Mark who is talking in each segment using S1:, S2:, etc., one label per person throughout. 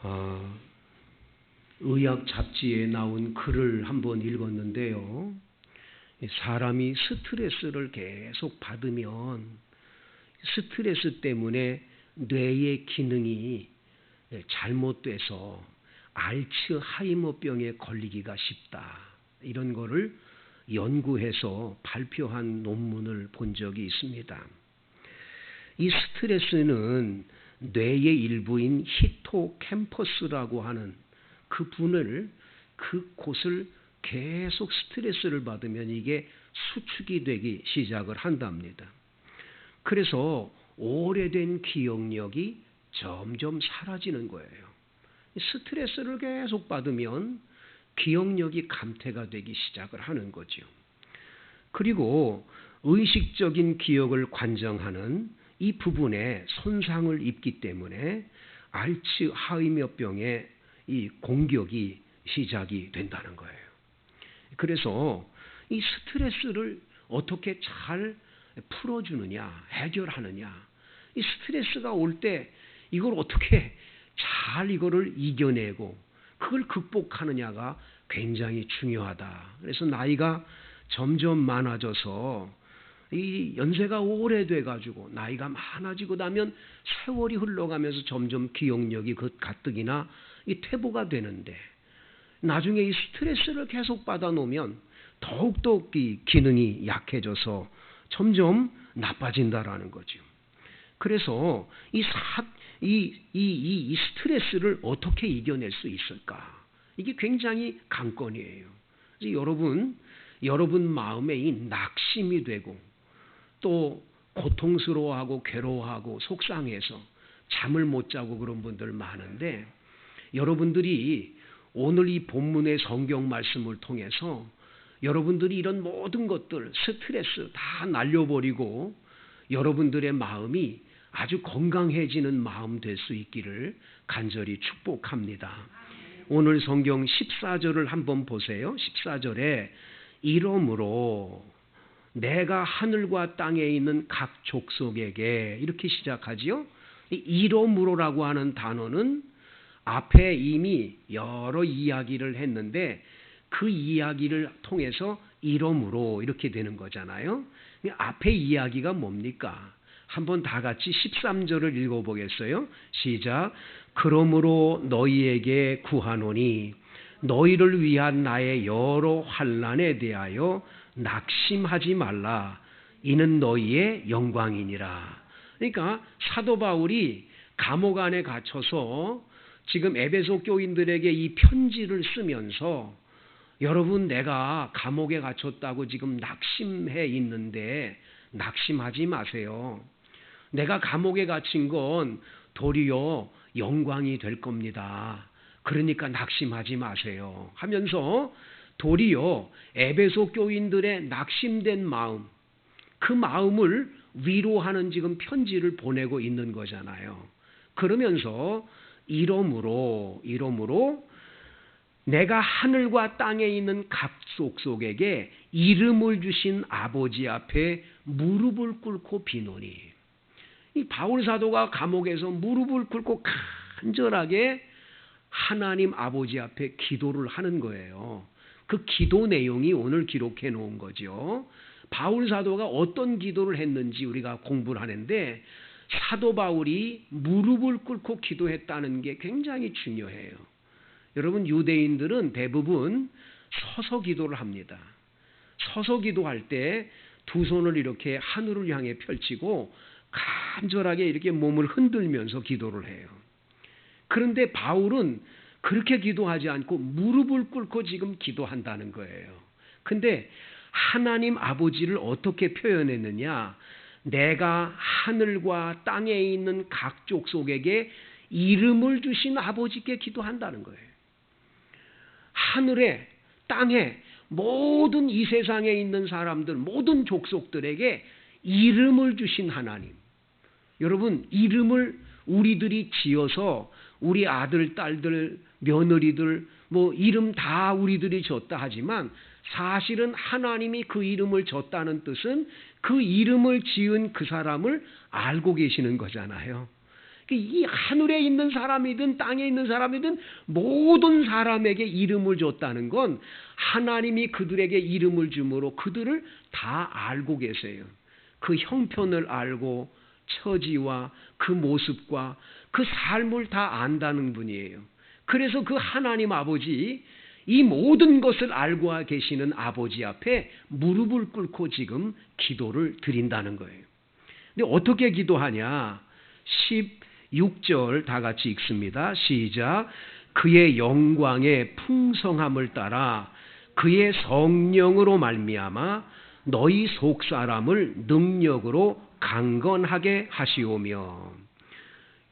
S1: 어, 의학 잡지에 나온 글을 한번 읽었는데요. 사람이 스트레스를 계속 받으면 스트레스 때문에 뇌의 기능이 잘못돼서 알츠하이머병에 걸리기가 쉽다. 이런 거를 연구해서 발표한 논문을 본 적이 있습니다. 이 스트레스는 뇌의 일부인 히포캠퍼스라고 하는 그곳을 계속 스트레스를 받으면 이게 수축이 되기 시작을 한답니다. 그래서 오래된 기억력이 점점 사라지는 거예요. 스트레스를 계속 받으면 기억력이 감퇴가 되기 시작을 하는 거죠. 그리고 의식적인 기억을 관장하는 이 부분에 손상을 입기 때문에 알츠하이머병의 이 공격이 시작이 된다는 거예요. 그래서 이 스트레스를 어떻게 잘 풀어주느냐, 해결하느냐, 이 스트레스가 올 때 이걸 어떻게 잘 이거를 이겨내고 그걸 극복하느냐가 굉장히 중요하다. 그래서 나이가 점점 많아져서 이 연세가 오래돼 가지고 나이가 많아지고 나면 세월이 흘러가면서 점점 기억력이 가뜩이나 이 퇴보가 되는데 나중에 이 스트레스를 계속 받아 놓으면 더욱더 이 기능이 약해져서 점점 나빠진다라는 거죠. 그래서 이 스트레스를 어떻게 이겨낼 수 있을까? 이게 굉장히 관건이에요. 여러분 마음에 이 낙심이 되고 또 고통스러워하고 괴로워하고 속상해서 잠을 못 자고 그런 분들 많은데 여러분들이 오늘 이 본문의 성경 말씀을 통해서 여러분들이 이런 모든 것들 스트레스 다 날려버리고 여러분들의 마음이 아주 건강해지는 마음 될 수 있기를 간절히 축복합니다. 오늘 성경 14절을 한번 보세요. 14절에 이러므로 내가 하늘과 땅에 있는 각 족속에게 이렇게 시작하지요. 이러므로라고 하는 단어는 앞에 이미 여러 이야기를 했는데 그 이야기를 통해서 이러므로 이렇게 되는 거잖아요. 앞에 이야기가 뭡니까? 한번 다 같이 13절을 읽어보겠어요. 시작. 그러므로 너희에게 구하노니 너희를 위한 나의 여러 환난에 대하여 낙심하지 말라. 이는 너희의 영광이니라. 그러니까 사도 바울이 감옥 안에 갇혀서 지금 에베소 교인들에게 이 편지를 쓰면서 여러분 내가 감옥에 갇혔다고 지금 낙심해 있는데 낙심하지 마세요. 내가 감옥에 갇힌 건 도리어 영광이 될 겁니다. 그러니까 낙심하지 마세요. 하면서 도리어 에베소 교인들의 낙심된 마음, 그 마음을 위로하는 지금 편지를 보내고 있는 거잖아요. 그러면서 이러므로 내가 하늘과 땅에 있는 각 족속에게 이름을 주신 아버지 앞에 무릎을 꿇고 비노니 이 바울 사도가 감옥에서 무릎을 꿇고 간절하게 하나님 아버지 앞에 기도를 하는 거예요. 그 기도 내용이 오늘 기록해 놓은 거죠. 바울 사도가 어떤 기도를 했는지 우리가 공부를 하는데 사도 바울이 무릎을 꿇고 기도했다는 게 굉장히 중요해요. 여러분 유대인들은 대부분 서서 기도를 합니다. 서서 기도할 때 두 손을 이렇게 하늘을 향해 펼치고 간절하게 이렇게 몸을 흔들면서 기도를 해요. 그런데 바울은 그렇게 기도하지 않고 무릎을 꿇고 지금 기도한다는 거예요. 근데 하나님 아버지를 어떻게 표현했느냐? 내가 하늘과 땅에 있는 각 족속에게 이름을 주신 아버지께 기도한다는 거예요. 하늘에 땅에 모든 이 세상에 있는 사람들 모든 족속들에게 이름을 주신 하나님. 여러분 이름을 우리들이 지어서 우리 아들, 딸들, 며느리들 뭐 이름 다 우리들이 줬다 하지만 사실은 하나님이 그 이름을 줬다는 뜻은 그 이름을 지은 그 사람을 알고 계시는 거잖아요. 이 하늘에 있는 사람이든 땅에 있는 사람이든 모든 사람에게 이름을 줬다는 건 하나님이 그들에게 이름을 주므로 그들을 다 알고 계세요. 그 형편을 알고 처지와 그 모습과 그 삶을 다 안다는 분이에요. 그래서 그 하나님 아버지, 이 모든 것을 알고 계시는 아버지 앞에 무릎을 꿇고 지금 기도를 드린다는 거예요. 근데 어떻게 기도하냐? 16절 다 같이 읽습니다. 시작. 그의 영광의 풍성함을 따라 그의 성령으로 말미암아 너희 속사람을 능력으로 강건하게 하시오며.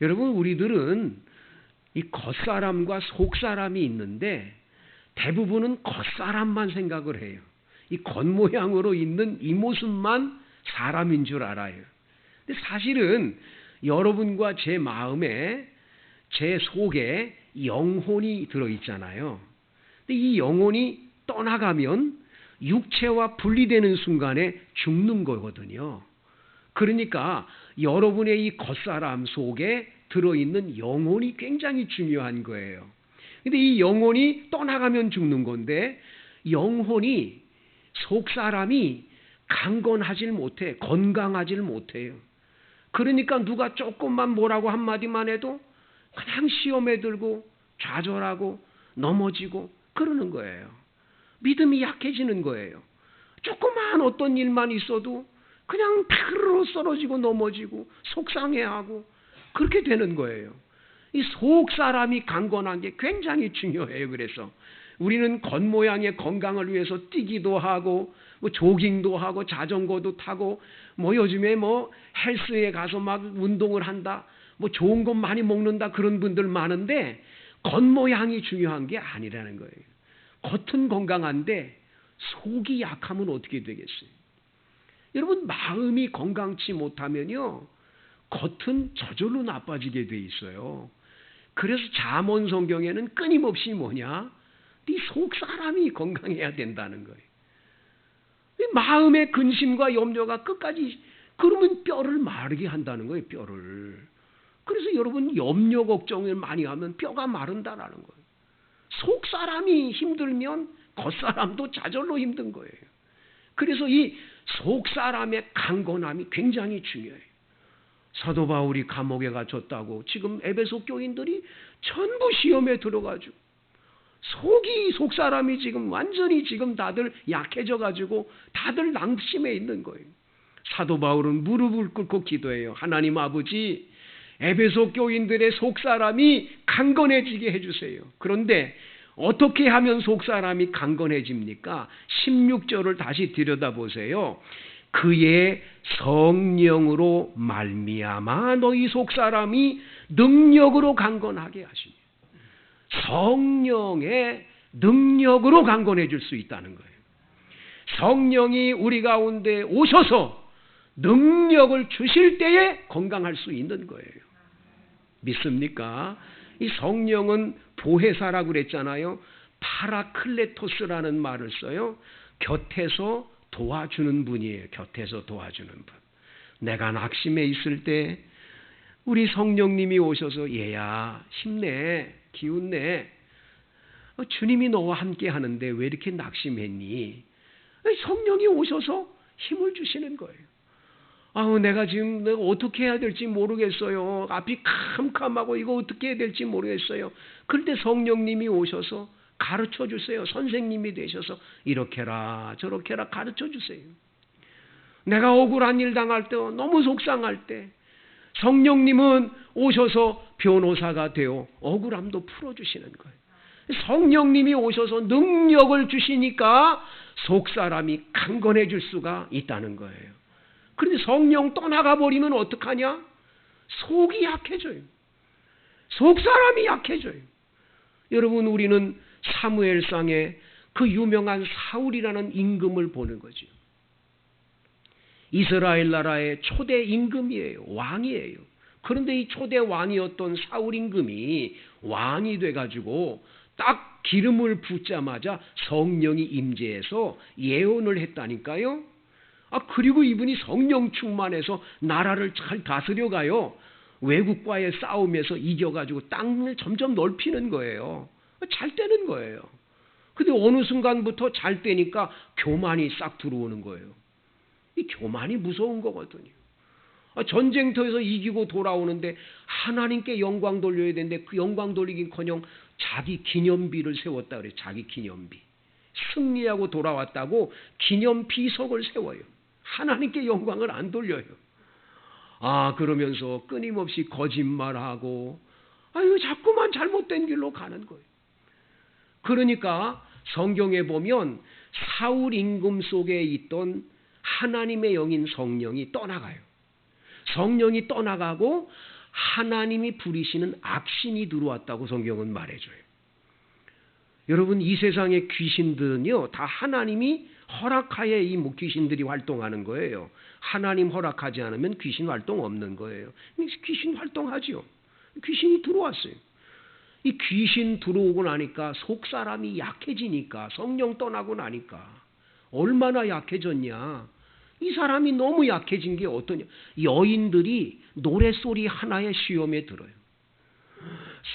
S1: 여러분, 우리들은 이 겉사람과 속사람이 있는데 대부분은 겉사람만 생각을 해요. 이 겉모양으로 있는 이 모습만 사람인 줄 알아요. 근데 사실은 여러분과 제 마음에, 제 속에 영혼이 들어있잖아요. 근데 이 영혼이 떠나가면 육체와 분리되는 순간에 죽는 거거든요. 그러니까 여러분의 이 겉사람 속에 들어있는 영혼이 굉장히 중요한 거예요. 근데 이 영혼이 떠나가면 죽는 건데 영혼이, 속사람이 강건하질 못해, 건강하질 못해요. 그러니까 누가 조금만 뭐라고 한마디만 해도 그냥 시험에 들고 좌절하고 넘어지고 그러는 거예요. 믿음이 약해지는 거예요. 조그만 어떤 일만 있어도 그냥 타르르 쓰러지고 넘어지고 속상해하고 그렇게 되는 거예요. 이 속사람이 강건한 게 굉장히 중요해요. 그래서 우리는 겉모양의 건강을 위해서 뛰기도 하고 뭐 조깅도 하고 자전거도 타고 뭐 요즘에 뭐 헬스에 가서 막 운동을 한다, 뭐 좋은 것 많이 먹는다, 그런 분들 많은데 겉모양이 중요한 게 아니라는 거예요. 겉은 건강한데 속이 약하면 어떻게 되겠어요? 여러분, 마음이 건강치 못하면요 겉은 저절로 나빠지게 돼 있어요. 그래서 잠언 성경에는 끊임없이 뭐냐? 네 속사람이 건강해야 된다는 거예요. 마음의 근심과 염려가 끝까지, 그러면 뼈를 마르게 한다는 거예요. 뼈를. 그래서 여러분, 염려 걱정을 많이 하면 뼈가 마른다라는 거예요. 속사람이 힘들면 겉사람도 자절로 힘든 거예요. 그래서 이 속사람의 강건함이 굉장히 중요해요. 사도 바울이 감옥에 갇혔다고 지금 에베소 교인들이 전부 시험에 들어가지고 속사람이 지금 완전히 지금 다들 약해져가지고 다들 낭심해 있는 거예요. 사도 바울은 무릎을 꿇고 기도해요. 하나님 아버지, 에베소 교인들의 속사람이 강건해지게 해주세요. 그런데 어떻게 하면 속사람이 강건해집니까? 16절을 다시 들여다보세요. 그의 성령으로 말미암아 너희 속사람이 능력으로 강건하게 하시니. 성령의 능력으로 강건해 줄 수 있다는 거예요. 성령이 우리 가운데 오셔서 능력을 주실 때에 건강할 수 있는 거예요. 믿습니까? 이 성령은 보혜사라고 그랬잖아요. 파라클레토스라는 말을 써요. 곁에서 도와주는 분이에요. 곁에서 도와주는 분. 내가 낙심해 있을 때 우리 성령님이 오셔서 얘야 힘내, 기운내. 주님이 너와 함께 하는데 왜 이렇게 낙심했니? 성령이 오셔서 힘을 주시는 거예요. 내가 지금 어떻게 해야 될지 모르겠어요. 앞이 캄캄하고 이거 어떻게 해야 될지 모르겠어요. 그런데 성령님이 오셔서 가르쳐 주세요. 선생님이 되셔서 이렇게 해라 저렇게 해라 가르쳐 주세요. 내가 억울한 일 당할 때, 너무 속상할 때 성령님은 오셔서 변호사가 되어 억울함도 풀어주시는 거예요. 성령님이 오셔서 능력을 주시니까 속사람이 강건해질 수가 있다는 거예요. 그런데 성령 떠나가 버리면 어떡하냐? 속이 약해져요. 속사람이 약해져요. 여러분, 우리는 사무엘상에 그 유명한 사울이라는 임금을 보는 거죠. 이스라엘 나라의 초대 임금이에요. 왕이에요. 그런데 이 초대 왕이었던 사울 임금이 왕이 돼가지고 딱 기름을 붓자마자 성령이 임재해서 예언을 했다니까요. 그리고 이분이 성령 충만해서 나라를 잘 다스려가요. 외국과의 싸움에서 이겨가지고 땅을 점점 넓히는 거예요. 잘 되는 거예요. 근데 어느 순간부터 잘 되니까 교만이 싹 들어오는 거예요. 이 교만이 무서운 거거든요. 전쟁터에서 이기고 돌아오는데 하나님께 영광 돌려야 되는데 그 영광 돌리긴커녕 자기 기념비를 세웠다 그래요. 자기 기념비. 승리하고 돌아왔다고 기념비석을 세워요. 하나님께 영광을 안 돌려요. 그러면서 끊임없이 거짓말하고 자꾸만 잘못된 길로 가는 거예요. 그러니까 성경에 보면 사울 임금 속에 있던 하나님의 영인 성령이 떠나가요. 성령이 떠나가고 하나님이 부리시는 악신이 들어왔다고 성경은 말해줘요. 여러분, 이 세상의 귀신들은요, 다 하나님이 허락하에 이 귀신들이 활동하는 거예요. 하나님 허락하지 않으면 귀신 활동 없는 거예요. 귀신 활동하죠. 귀신이 들어왔어요. 이 귀신 들어오고 나니까 속 사람이 약해지니까, 성령 떠나고 나니까 얼마나 약해졌냐. 이 사람이 너무 약해진 게 어떠냐. 여인들이 노랫소리 하나에 시험에 들어요.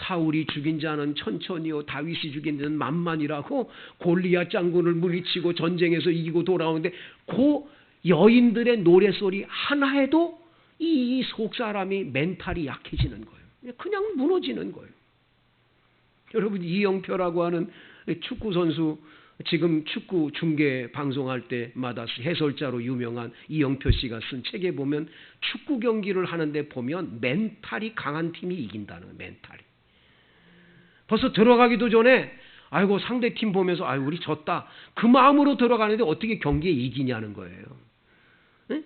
S1: 사울이 죽인 자는 천천히요, 다윗이 죽인 자는 만만이라고 골리앗 장군을 물리치고 전쟁에서 이기고 돌아오는데 그 여인들의 노랫소리 하나에도 이 속사람이 멘탈이 약해지는 거예요. 그냥 무너지는 거예요. 여러분, 이영표라고 하는 축구 선수, 지금 축구 중계 방송할 때마다 해설자로 유명한 이영표 씨가 쓴 책에 보면 축구 경기를 하는데 보면 멘탈이 강한 팀이 이긴다는, 멘탈이. 벌써 들어가기도 전에 상대팀 보면서 우리 졌다, 그 마음으로 들어가는데 어떻게 경기에 이기냐는 거예요. 네?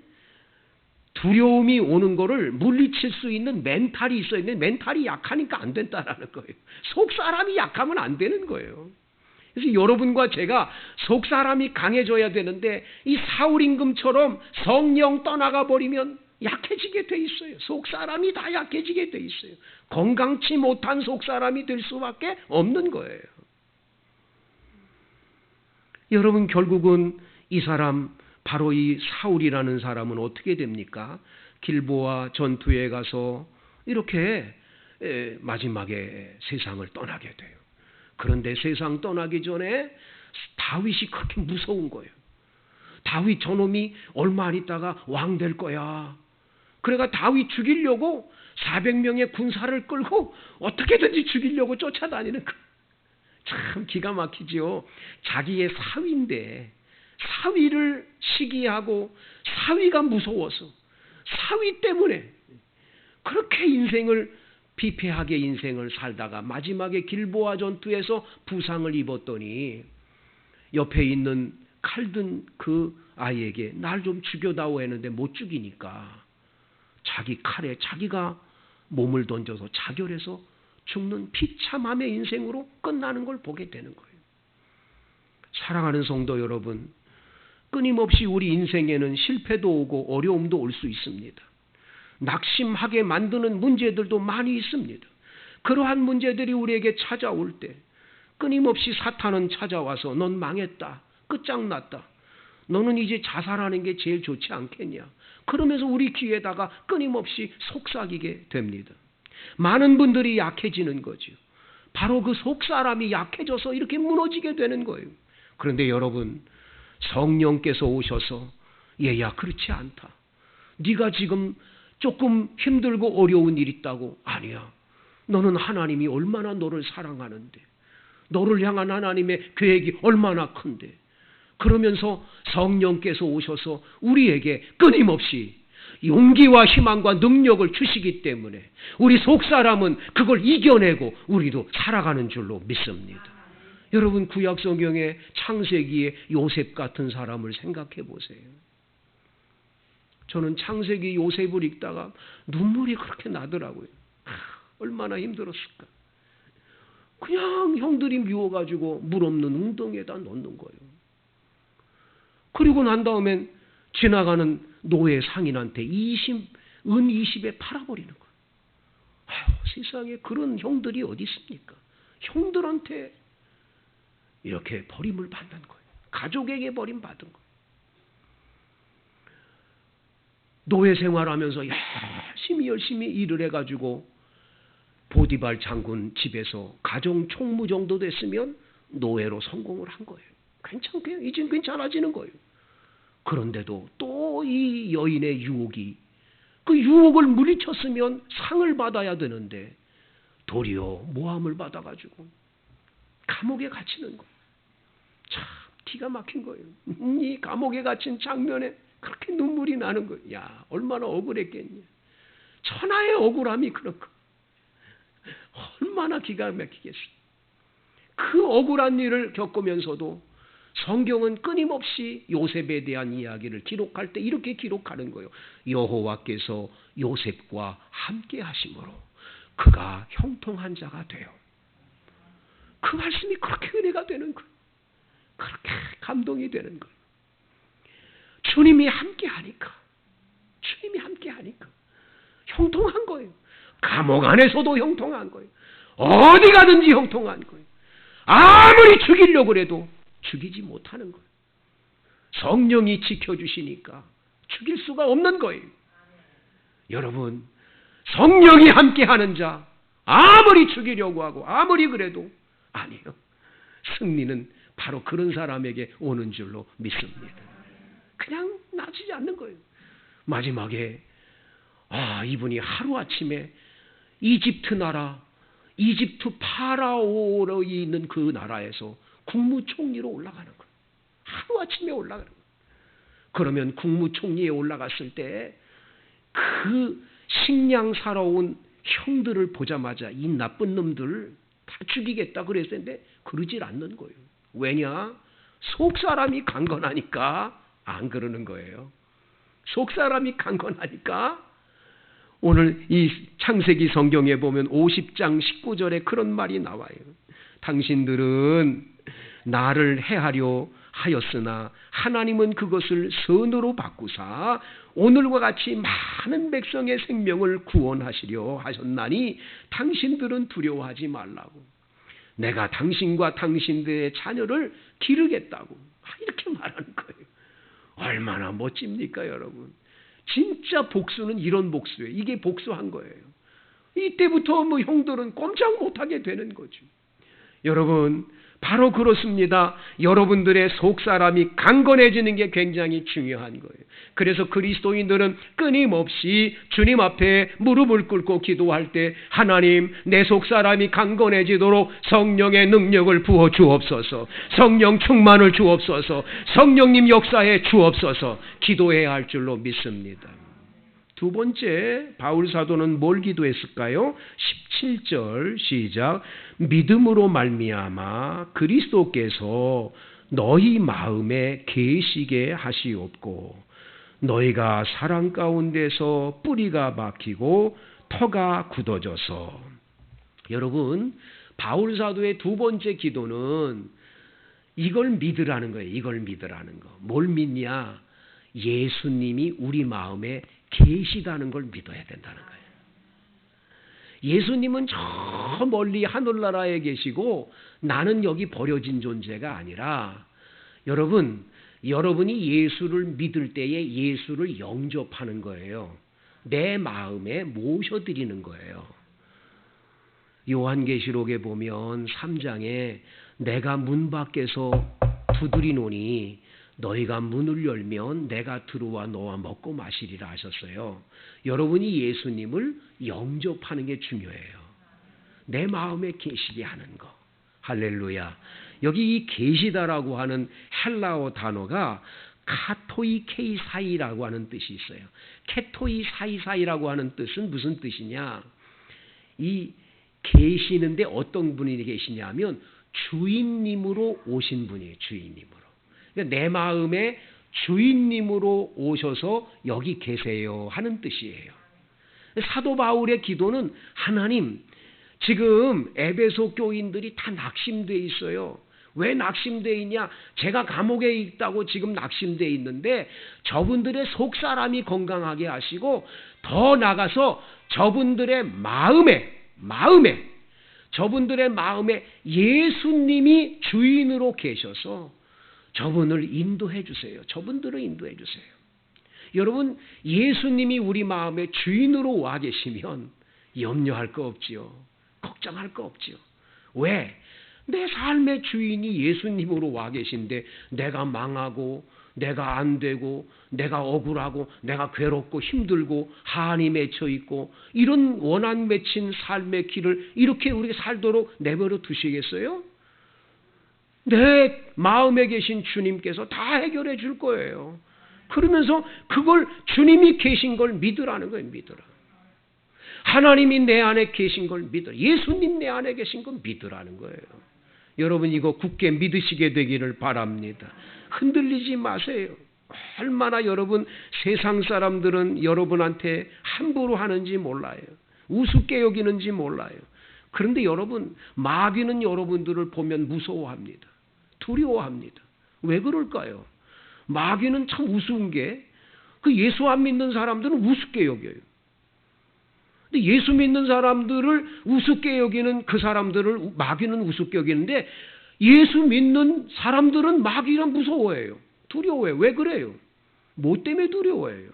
S1: 두려움이 오는 거를 물리칠 수 있는 멘탈이 있어야 되는데 멘탈이 약하니까 안 된다라는 거예요. 속 사람이 약하면 안 되는 거예요. 그래서 여러분과 제가 속 사람이 강해져야 되는데 이 사울 임금처럼 성령 떠나가 버리면 약해지게 돼 있어요. 속 사람이 다 약해지게 돼 있어요. 건강치 못한 속 사람이 될 수밖에 없는 거예요. 여러분, 결국은 이 사람, 바로 이 사울이라는 사람은 어떻게 됩니까? 길보아 전투에 가서 이렇게 마지막에 세상을 떠나게 돼요. 그런데 세상 떠나기 전에 다윗이 그렇게 무서운 거예요. 다윗 저놈이 얼마 안 있다가 왕 될 거야. 그래가 다윗 죽이려고 400명의 군사를 끌고 어떻게든지 죽이려고 쫓아다니는 거. 참 기가 막히지요. 자기의 사위인데 사위를 시기하고 사위가 무서워서 사위 때문에 그렇게 인생을 피폐하게 인생을 살다가 마지막에 길보아 전투에서 부상을 입었더니 옆에 있는 칼든 그 아이에게 날 좀 죽여다오 했는데 못 죽이니까 자기 칼에 자기가 몸을 던져서 자결해서 죽는 비참함의 인생으로 끝나는 걸 보게 되는 거예요. 사랑하는 성도 여러분, 끊임없이 우리 인생에는 실패도 오고 어려움도 올 수 있습니다. 낙심하게 만드는 문제들도 많이 있습니다. 그러한 문제들이 우리에게 찾아올 때 끊임없이 사탄은 찾아와서 넌 망했다, 끝장났다, 너는 이제 자살하는 게 제일 좋지 않겠냐, 그러면서 우리 귀에다가 끊임없이 속삭이게 됩니다. 많은 분들이 약해지는 거죠. 바로 그 속사람이 약해져서 이렇게 무너지게 되는 거예요. 그런데 여러분, 성령께서 오셔서 얘야, 그렇지 않다, 네가 지금 조금 힘들고 어려운 일 있다고? 아니야. 너는 하나님이 얼마나 너를 사랑하는데, 너를 향한 하나님의 계획이 얼마나 큰데, 그러면서 성령께서 오셔서 우리에게 끊임없이 용기와 희망과 능력을 주시기 때문에 우리 속사람은 그걸 이겨내고 우리도 살아가는 줄로 믿습니다. 여러분, 구약 성경의 창세기의 요셉 같은 사람을 생각해 보세요. 저는 창세기 요셉을 읽다가 눈물이 그렇게 나더라고요. 얼마나 힘들었을까. 그냥 형들이 미워가지고 물 없는 웅덩이에다 넣는 거예요. 그리고 난 다음엔 지나가는 노예 상인한테 은 20에 팔아버리는 거예요. 세상에 그런 형들이 어디 있습니까? 형들한테 이렇게 버림을 받는 거예요. 가족에게 버림받은 거예요. 노예 생활하면서 열심히 일을 해가지고 보디발 장군 집에서 가정 총무 정도 됐으면 노예로 성공을 한 거예요. 괜찮고요. 이젠 괜찮아지는 거예요. 그런데도 또 이 여인의 유혹이, 그 유혹을 물리쳤으면 상을 받아야 되는데 도리어 모함을 받아가지고 감옥에 갇히는 거예요. 참 기가 막힌 거예요. 이 감옥에 갇힌 장면에 그렇게 눈물이 나는 거예요. 야, 얼마나 억울했겠냐. 천하의 억울함이 그런 거. 얼마나 기가 막히겠어요. 그 억울한 일을 겪으면서도 성경은 끊임없이 요셉에 대한 이야기를 기록할 때 이렇게 기록하는 거예요. 여호와께서 요셉과 함께 하심으로 그가 형통한 자가 돼요. 그 말씀이 그렇게 은혜가 되는 거예요. 그렇게 감동이 되는 거예요. 주님이 함께 하니까 형통한 거예요. 감옥 안에서도 형통한 거예요. 어디 가든지 형통한 거예요. 아무리 죽이려고 해도 죽이지 못하는 거예요. 성령이 지켜주시니까 죽일 수가 없는 거예요. 여러분, 성령이 함께하는 자 아무리 죽이려고 하고 아무리 그래도 아니에요. 승리는 바로 그런 사람에게 오는 줄로 믿습니다. 그냥 놔지지 않는 거예요. 마지막에 이분이 하루아침에 이집트 나라, 이집트 파라오로 있는 그 나라에서 국무총리로 올라가는 거예요. 하루아침에 올라가는 거예요. 그러면 국무총리에 올라갔을 때 그 식량 사러 온 형들을 보자마자 이 나쁜 놈들 다 죽이겠다 그랬는데 그러질 않는 거예요. 왜냐? 속 사람이 강건하니까 안 그러는 거예요. 속 사람이 강건하니까. 오늘 이 창세기 성경에 보면 50장 19절에 그런 말이 나와요. 당신들은 나를 해하려 하였으나 하나님은 그것을 선으로 바꾸사 오늘과 같이 많은 백성의 생명을 구원하시려 하셨나니 당신들은 두려워하지 말라고. 내가 당신과 당신들의 자녀를 기르겠다고 이렇게 말하는 거예요. 얼마나 멋집니까 여러분. 진짜 복수는 이런 복수예요. 이게 복수한 거예요. 이때부터 형들은 꼼짝 못하게 되는 거죠. 여러분, 바로 그렇습니다. 여러분들의 속사람이 강건해지는 게 굉장히 중요한 거예요. 그래서 그리스도인들은 끊임없이 주님 앞에 무릎을 꿇고 기도할 때 하나님, 내 속사람이 강건해지도록 성령의 능력을 부어 주옵소서, 성령 충만을 주옵소서, 성령님 역사에 주옵소서 기도해야 할 줄로 믿습니다. 두 번째, 바울 사도는 뭘 기도했을까요? 17절 시작. 믿음으로 말미암아 그리스도께서 너희 마음에 계시게 하시옵고 너희가 사랑 가운데서 뿌리가 박히고 터가 굳어져서. 여러분, 바울 사도의 두 번째 기도는 이걸 믿으라는 거예요. 이걸 믿으라는 거. 뭘 믿냐? 예수님이 우리 마음에 계시다는 걸 믿어야 된다는 거예요. 예수님은 저 멀리 하늘나라에 계시고 나는 여기 버려진 존재가 아니라 여러분이 예수를 믿을 때에 예수를 영접하는 거예요. 내 마음에 모셔드리는 거예요. 요한계시록에 보면 3장에 내가 문 밖에서 두드리노니 너희가 문을 열면 내가 들어와 너와 먹고 마시리라 하셨어요. 여러분이 예수님을 영접하는 게 중요해요. 내 마음에 계시게 하는 거. 할렐루야. 여기 이 계시다라고 하는 헬라어 단어가 카토이 케이사이라고 하는 뜻이 있어요. 케토이 사이사이라고 하는 뜻은 무슨 뜻이냐? 이 계시는데 어떤 분이 계시냐면 주인님으로 오신 분이에요. 주인님으로. 그러니까 내 마음에 주인님으로 오셔서 여기 계세요 하는 뜻이에요. 사도 바울의 기도는 하나님, 지금 에베소 교인들이 다 낙심되어 있어요. 왜 낙심되어 있냐? 제가 감옥에 있다고 지금 낙심되어 있는데 저분들의 속사람이 건강하게 하시고 더 나가서 저분들의 마음에 예수님이 주인으로 계셔서 저분을 인도해 주세요. 저분들을 인도해 주세요. 여러분, 예수님이 우리 마음의 주인으로 와 계시면 염려할 거 없지요. 걱정할 거 없지요. 왜? 내 삶의 주인이 예수님으로 와 계신데 내가 망하고 내가 안 되고 내가 억울하고 내가 괴롭고 힘들고 한이 맺혀 있고 이런 원한 맺힌 삶의 길을 이렇게 우리가 살도록 내버려 두시겠어요? 내 마음에 계신 주님께서 다 해결해 줄 거예요. 그러면서 그걸 주님이 계신 걸 믿으라는 거예요. 믿으라. 하나님이 내 안에 계신 걸 믿으라. 예수님 내 안에 계신 걸 믿으라는 거예요. 여러분, 이거 굳게 믿으시게 되기를 바랍니다. 흔들리지 마세요. 얼마나 여러분 세상 사람들은 여러분한테 함부로 하는지 몰라요. 우습게 여기는지 몰라요. 그런데 여러분, 마귀는 여러분들을 보면 무서워합니다. 두려워합니다. 왜 그럴까요? 마귀는 참 우스운 게 그 예수 안 믿는 사람들은 우습게 여겨요. 근데 예수 믿는 사람들을 우습게 여기는 그 사람들을 마귀는 우습게 여기는데 예수 믿는 사람들은 마귀랑 무서워해요. 두려워해요. 왜 그래요? 뭐 때문에 두려워해요?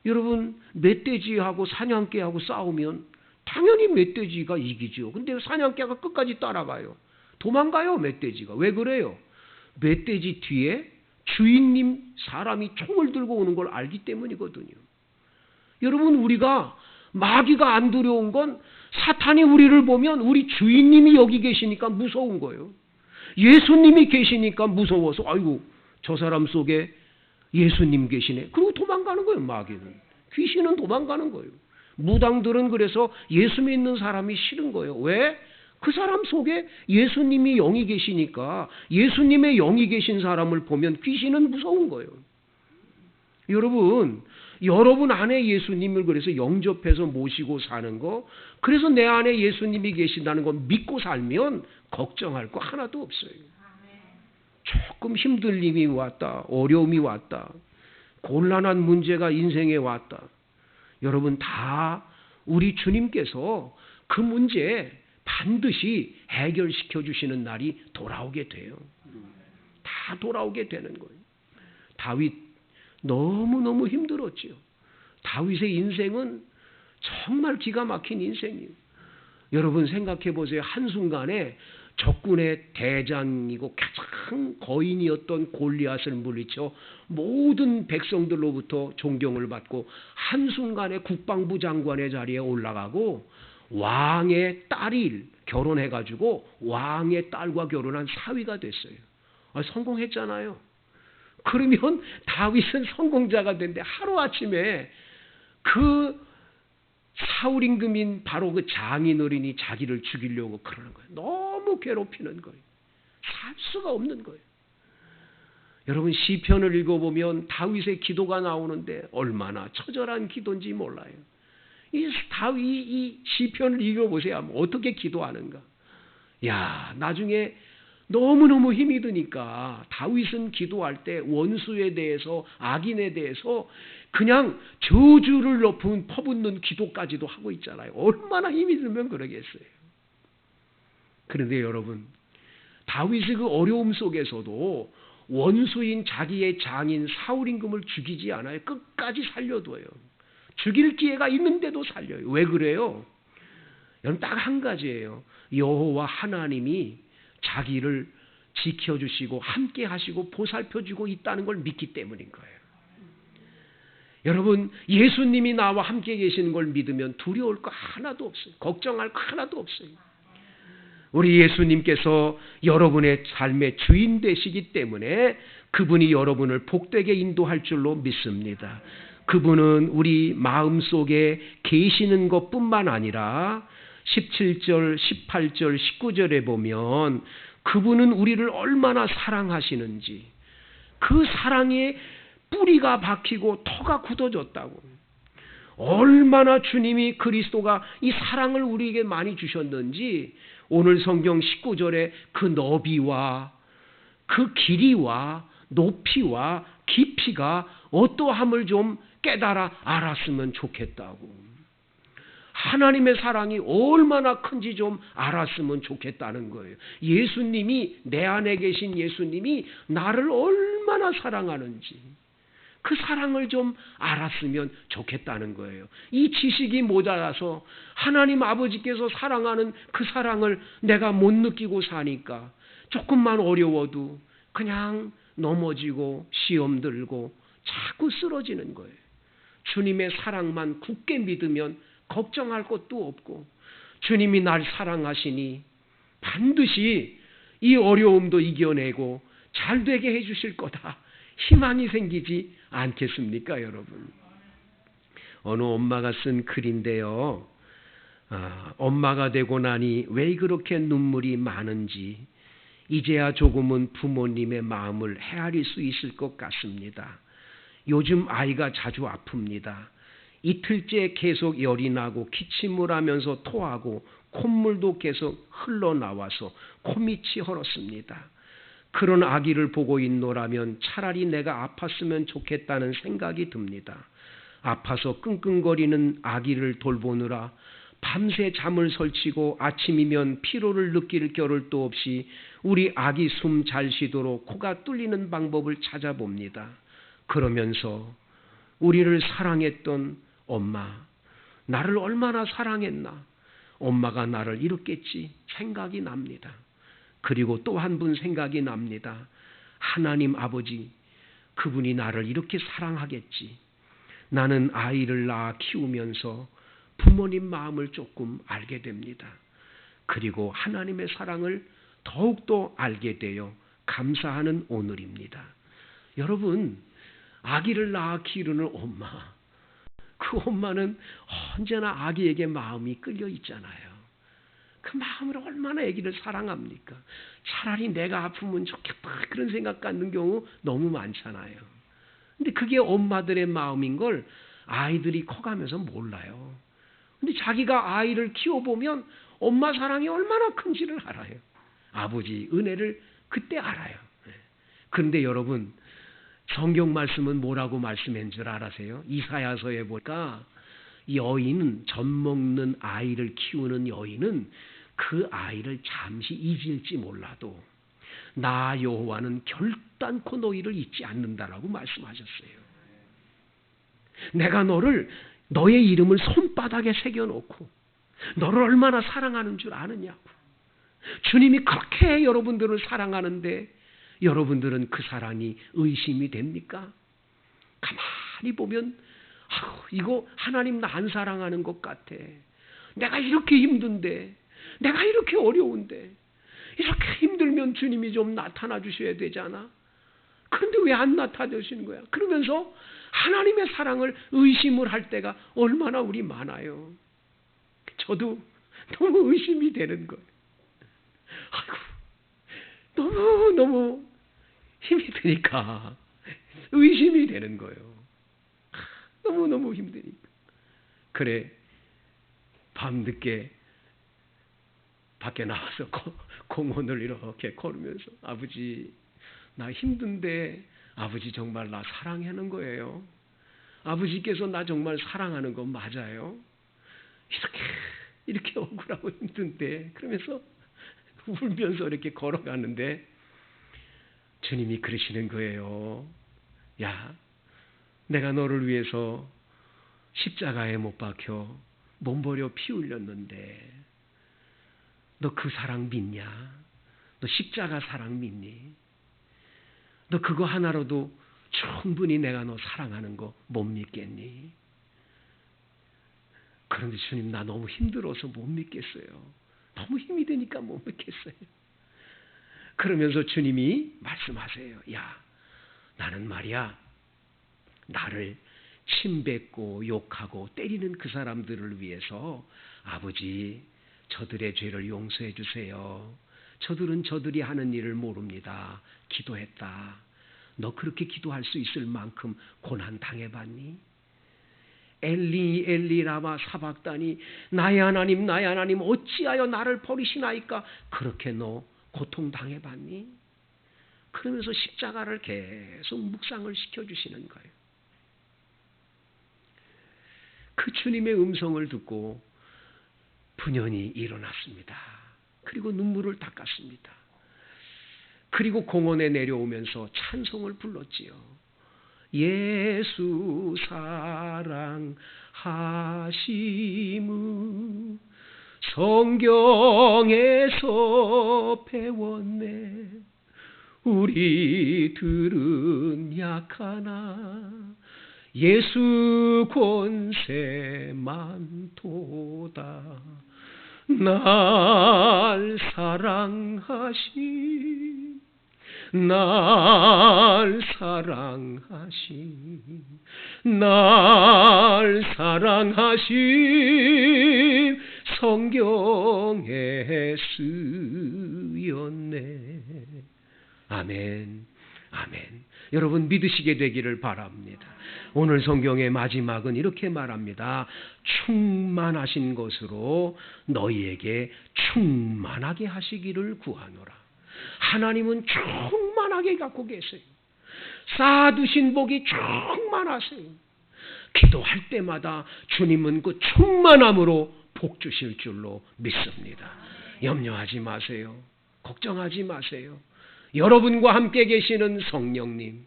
S1: 여러분, 멧돼지하고 사냥개하고 싸우면 당연히 멧돼지가 이기죠. 근데 사냥개가 끝까지 따라가요. 도망가요, 멧돼지가. 왜 그래요? 멧돼지 뒤에 주인님 사람이 총을 들고 오는 걸 알기 때문이거든요. 여러분, 우리가 마귀가 안 두려운 건 사탄이 우리를 보면 우리 주인님이 여기 계시니까 무서운 거예요. 예수님이 계시니까 무서워서 아이고 저 사람 속에 예수님 계시네. 그리고 도망가는 거예요. 마귀는. 귀신은 도망가는 거예요. 무당들은 그래서 예수 믿는 사람이 싫은 거예요. 왜? 그 사람 속에 예수님이 영이 계시니까 예수님의 영이 계신 사람을 보면 귀신은 무서운 거예요. 여러분 안에 예수님을 그래서 영접해서 모시고 사는 거, 그래서 내 안에 예수님이 계신다는 거 믿고 살면 걱정할 거 하나도 없어요. 조금 힘들림이 왔다, 어려움이 왔다, 곤란한 문제가 인생에 왔다. 여러분, 다 우리 주님께서 그 문제 반드시 해결시켜 주시는 날이 돌아오게 돼요. 다 돌아오게 되는 거예요. 다윗 너무너무 힘들었지요. 다윗의 인생은 정말 기가 막힌 인생이에요. 여러분 생각해 보세요. 한순간에 적군의 대장이고 가장 거인이었던 골리앗을 물리쳐 모든 백성들로부터 존경을 받고 한순간에 국방부 장관의 자리에 올라가고 왕의 딸이 결혼해가지고 왕의 딸과 결혼한 사위가 됐어요. 성공했잖아요. 그러면 다윗은 성공자가 됐는데 하루아침에 그 사울 임금인 바로 그 장인 어린이 자기를 죽이려고 그러는 거예요. 너무 괴롭히는 거예요. 살 수가 없는 거예요. 여러분, 시편을 읽어보면 다윗의 기도가 나오는데 얼마나 처절한 기도인지 몰라요. 이 시편을 읽어보세요. 어떻게 기도하는가. 야, 나중에 너무너무 힘이 드니까 다윗은 기도할 때 원수에 대해서, 악인에 대해서 그냥 저주를 퍼붓는 기도까지도 하고 있잖아요. 얼마나 힘이 들면 그러겠어요. 그런데 여러분, 다윗의 그 어려움 속에서도 원수인 자기의 장인 사울 임금을 죽이지 않아요. 끝까지 살려둬요. 죽일 기회가 있는데도 살려요. 왜 그래요? 여러분, 딱 한 가지예요. 여호와 하나님이 자기를 지켜주시고 함께 하시고 보살펴주고 있다는 걸 믿기 때문인 거예요. 여러분, 예수님이 나와 함께 계시는 걸 믿으면 두려울 거 하나도 없어요. 걱정할 거 하나도 없어요. 우리 예수님께서 여러분의 삶의 주인 되시기 때문에 그분이 여러분을 복되게 인도할 줄로 믿습니다. 그분은 우리 마음속에 계시는 것뿐만 아니라 17절, 18절, 19절에 보면 그분은 우리를 얼마나 사랑하시는지, 그 사랑에 뿌리가 박히고 터가 굳어졌다고, 얼마나 주님이 그리스도가 이 사랑을 우리에게 많이 주셨는지 오늘 성경 19절에 그 너비와 그 길이와 높이와 깊이가 어떠함을 좀 깨달아 알았으면 좋겠다고, 하나님의 사랑이 얼마나 큰지 좀 알았으면 좋겠다는 거예요. 예수님이, 내 안에 계신 예수님이 나를 얼마나 사랑하는지, 그 사랑을 좀 알았으면 좋겠다는 거예요. 이 지식이 모자라서 하나님 아버지께서 사랑하는 그 사랑을 내가 못 느끼고 사니까 조금만 어려워도 그냥 넘어지고 시험 들고 자꾸 쓰러지는 거예요. 주님의 사랑만 굳게 믿으면 걱정할 것도 없고 주님이 날 사랑하시니 반드시 이 어려움도 이겨내고 잘 되게 해주실 거다. 희망이 생기지 않겠습니까, 여러분? 어느 엄마가 쓴 글인데요. 엄마가 되고 나니 왜 그렇게 눈물이 많은지 이제야 조금은 부모님의 마음을 헤아릴 수 있을 것 같습니다. 요즘 아이가 자주 아픕니다. 이틀째 계속 열이 나고 기침을 하면서 토하고 콧물도 계속 흘러나와서 코밑이 헐었습니다. 그런 아기를 보고 있노라면 차라리 내가 아팠으면 좋겠다는 생각이 듭니다. 아파서 끙끙거리는 아기를 돌보느라 밤새 잠을 설치고 아침이면 피로를 느낄 겨를도 없이 우리 아기 숨 잘 쉬도록 코가 뚫리는 방법을 찾아봅니다. 그러면서 우리를 사랑했던 엄마, 나를 얼마나 사랑했나? 엄마가 나를 잃었겠지 생각이 납니다. 그리고 또 한 분 생각이 납니다. 하나님 아버지, 그분이 나를 이렇게 사랑하겠지. 나는 아이를 낳아 키우면서 부모님 마음을 조금 알게 됩니다. 그리고 하나님의 사랑을 더욱더 알게 되어 감사하는 오늘입니다. 여러분, 아기를 낳아 기르는 엄마, 그 엄마는 언제나 아기에게 마음이 끌려 있잖아요. 그 마음으로 얼마나 아기를 사랑합니까? 차라리 내가 아프면 좋겠다 그런 생각 갖는 경우 너무 많잖아요. 근데 그게 엄마들의 마음인 걸 아이들이 커가면서 몰라요. 근데 자기가 아이를 키워보면 엄마 사랑이 얼마나 큰지를 알아요. 아버지 은혜를 그때 알아요. 그런데 여러분, 성경 말씀은 뭐라고 말씀한 줄 아세요? 이사야서에 보니까 여인은 젖 먹는 아이를 키우는 여인은 그 아이를 잠시 잊을지 몰라도 나 여호와는 결단코 너희를 잊지 않는다라고 말씀하셨어요. 내가 너의 이름을 손바닥에 새겨놓고 너를 얼마나 사랑하는 줄 아느냐고. 주님이 그렇게 여러분들을 사랑하는데 여러분들은 그 사랑이 의심이 됩니까? 가만히 보면 이거 하나님 나 안 사랑하는 것 같아. 내가 이렇게 힘든데, 내가 이렇게 어려운데, 이렇게 힘들면 주님이 좀 나타나 주셔야 되잖아. 그런데 왜 안 나타나 주시는 거야? 그러면서 하나님의 사랑을 의심을 할 때가 얼마나 우리 많아요. 저도 너무 의심이 되는 거예요. 아이고, 너무 힘이 드니까 의심이 되는 거예요. 너무 힘드니까. 그래, 밤늦게 밖에 나와서 공원을 이렇게 걸으면서 아버지, 나 힘든데 아버지 정말 나 사랑하는 거예요. 아버지께서 나 정말 사랑하는 거 맞아요. 이렇게 억울하고 힘든데 그러면서 울면서 이렇게 걸어가는데 주님이 그러시는 거예요. 야, 내가 너를 위해서 십자가에 못 박혀 몸버려 피 흘렸는데 너 그 사랑 믿냐? 너 십자가 사랑 믿니? 너 그거 하나로도 충분히 내가 너 사랑하는 거 못 믿겠니? 그런데 주님, 나 너무 힘들어서 못 믿겠어요. 너무 힘이 드니까 못 믿겠어요. 그러면서 주님이 말씀하세요. 야, 나는 말이야, 나를 침뱉고 욕하고 때리는 그 사람들을 위해서 아버지, 저들의 죄를 용서해 주세요. 저들은 저들이 하는 일을 모릅니다. 기도했다. 너 그렇게 기도할 수 있을 만큼 고난 당해봤니? 엘리 엘리 라마 사박다니, 나의 하나님 나의 하나님 어찌하여 나를 버리시나이까? 그렇게 너 고통 당해봤니? 그러면서 십자가를 계속 묵상을 시켜주시는 거예요. 그 주님의 음성을 듣고 분연히 일어났습니다. 그리고 눈물을 닦았습니다. 그리고 공원에 내려오면서 찬송을 불렀지요. 예수 사랑하심을 성경에서 배웠네. 우리들은 약하나 예수 권세만 도다. 날 사랑하신 날 사랑하신 성경에 쓰였네. 아멘, 아멘. 여러분 믿으시게 되기를 바랍니다. 오늘 성경의 마지막은 이렇게 말합니다. 충만하신 것으로 너희에게 충만하게 하시기를 구하노라. 하나님은 충만하게 갖고 계세요. 쌓아두신 복이 충만하세요. 기도할 때마다 주님은 그 충만함으로 복 주실 줄로 믿습니다. 염려하지 마세요. 걱정하지 마세요. 여러분과 함께 계시는 성령님,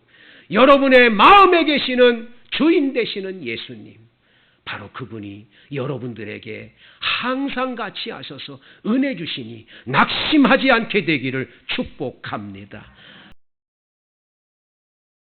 S1: 여러분의 마음에 계시는 주인 되시는 예수님, 바로 그분이 여러분들에게 항상 같이 하셔서 은혜 주시니 낙심하지 않게 되기를 축복합니다.